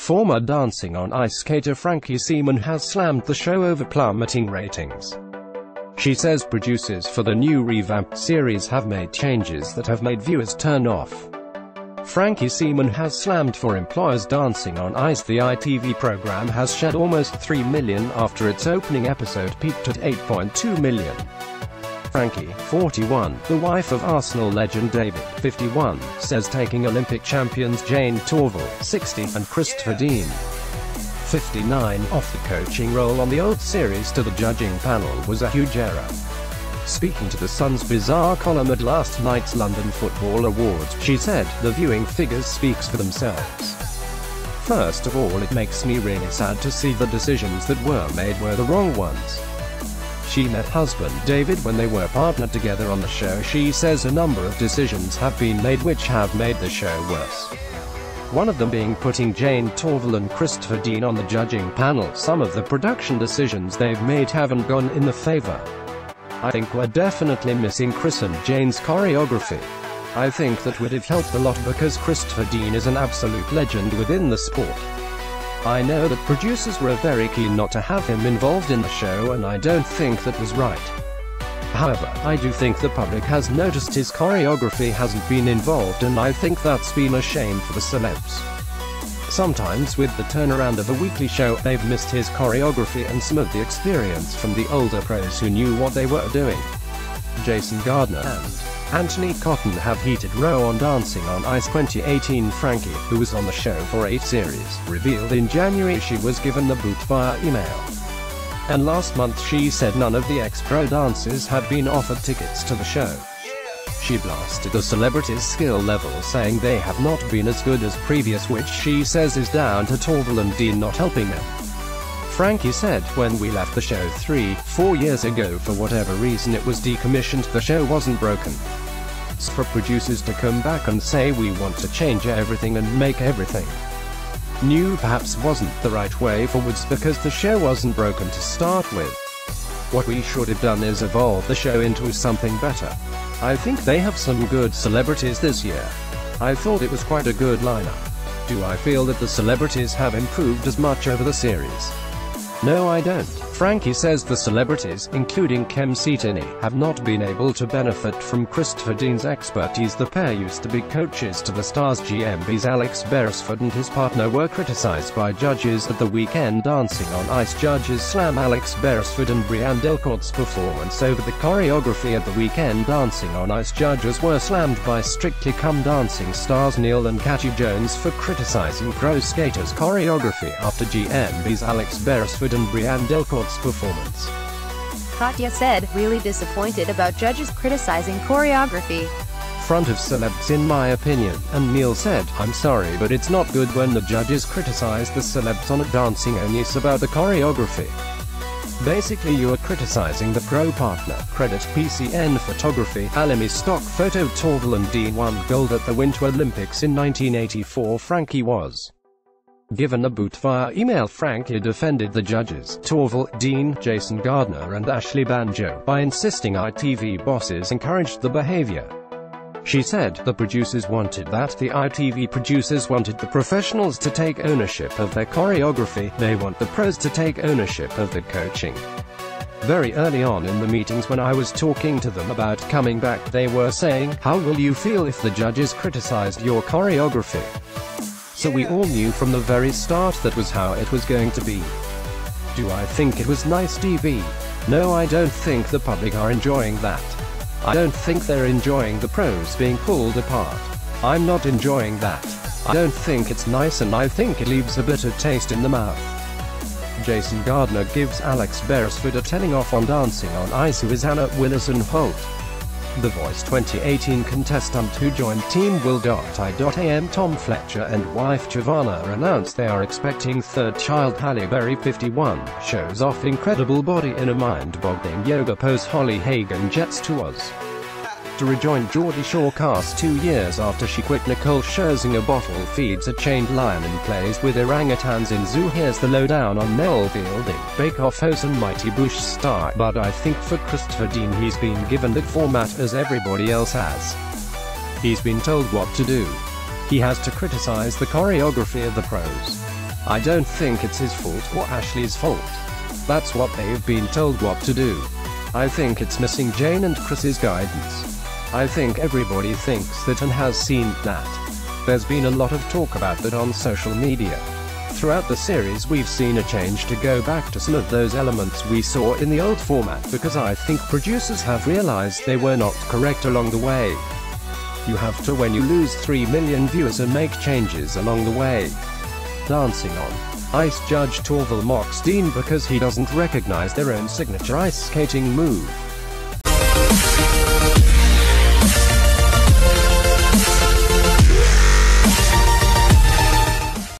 Former Dancing on Ice skater Frankie Seaman has slammed the show over plummeting ratings. She says producers for the new revamped series have made changes that have made viewers turn off. Frankie Seaman has slammed for employers Dancing on Ice. The ITV program has shed almost 3 million after its opening episode peaked at 8.2 million. Frankie, 41, the wife of Arsenal legend David, 51, says taking Olympic champions Jayne Torvill, 60, and Christopher Dean, 59, off the coaching role on the old series to the judging panel was a huge error. Speaking to The Sun's bizarre column at last night's London Football Awards, she said, "The viewing figures speaks for themselves. First of all, it makes me really sad to see the decisions that were made were the wrong ones." She met husband David when they were partnered together on the show. She says a number of decisions have been made which have made the show worse. One of them being putting Jayne Torvill and Christopher Dean on the judging panel. Some of the production decisions they've made haven't gone in the favor. I think we're definitely missing Chris and Jayne's choreography. I think that would have helped a lot because Christopher Dean is an absolute legend within the sport. I know that producers were very keen not to have him involved in the show, and I don't think that was right. However, I do think the public has noticed his choreography hasn't been involved, and I think that's been a shame for the celebs. Sometimes with the turnaround of a weekly show, they've missed his choreography and some of the experience from the older pros who knew what they were doing. Jason Gardner and Anthony Cotton have heated row on Dancing on Ice 2018. Frankie, who was on the show for 8 series, revealed in January she was given the boot via email. And last month she said none of the ex-pro dancers had been offered tickets to the show. She blasted the celebrities' skill level, saying they have not been as good as previous, which she says is down to Torvill and Dean not helping them. Frankie said, "When we left the show 3-4 years ago, for whatever reason it was decommissioned, the show wasn't broken. So for producers to come back and say we want to change everything and make everything new perhaps wasn't the right way forwards, because the show wasn't broken to start with. What we should have done is evolve the show into something better. I think they have some good celebrities this year. I thought it was quite a good lineup. Do I feel that the celebrities have improved as much over the series? No, I don't." Frankie says the celebrities, including Kem Seaton, have not been able to benefit from Christopher Dean's expertise. The pair used to be coaches to the stars. GMB's Alex Beresford and his partner were criticized by judges at the weekend Dancing on Ice. Judges slam Alex Beresford and Brianne Delcourt's performance over the choreography at the weekend Dancing on Ice. Judges were slammed by Strictly Come Dancing stars Neil and Katie Jones for criticizing pro skaters' choreography after GMB's Alex Beresford and Brianne Delcourt's performance. Katya said, "Really disappointed about judges criticizing choreography. Front of celebs in my opinion," and Neil said, "I'm sorry, but it's not good when the judges criticize the celebs on a dancing only about the choreography. Basically you are criticizing the pro partner." Credit PCN Photography. Alamy stock photo. Torvill and Dean won gold at the Winter Olympics in 1984. Frankie was given a boot via email. Frankie defended the judges, Torvill, Dean, Jason Gardner and Ashley Banjo, by insisting ITV bosses encouraged the behavior. She said, "The producers wanted that. The ITV producers wanted the professionals to take ownership of their choreography. They want the pros to take ownership of the coaching. Very early on in the meetings when I was talking to them about coming back, they were saying, 'How will you feel if the judges criticized your choreography?' So we all knew from the very start that was how it was going to be." Do I think it was nice TV? No, I don't think the public are enjoying that. I don't think they're enjoying the pros being pulled apart. I'm not enjoying that. I don't think it's nice, and I think it leaves a bitter taste in the mouth. Jason Gardner gives Alex Beresford a telling off on Dancing on Ice, who is Anna Willison-Holt. The Voice 2018 contestant who joined Team Will.I.am Tom Fletcher and wife Giovanna announced they are expecting third child. Halle Berry, 51, shows off incredible body in a mind-boggling yoga pose. Holly Hagan jets to Oz to rejoin Geordie Shore cast 2 years after she quit. Nicole Scherzinger bottle feeds a chained lion and plays with orangutans in zoo. Here's the lowdown on Noel Fielding, Bake Off host and Mighty Boosh star. But I think for Christopher Dean he's been given that format as everybody else has. He's been told what to do. He has to criticize the choreography of the pros. I don't think it's his fault or Ashley's fault. That's what they've been told what to do. I think it's missing Jayne and Chris's guidance. I think everybody thinks that and has seen that. There's been a lot of talk about that on social media. Throughout the series we've seen a change to go back to some of those elements we saw in the old format, because I think producers have realized they were not correct along the way. You have to when you lose 3 million viewers and make changes along the way. Dancing on Ice, Judge Torvill mocks Dean because he doesn't recognize their own signature ice skating move.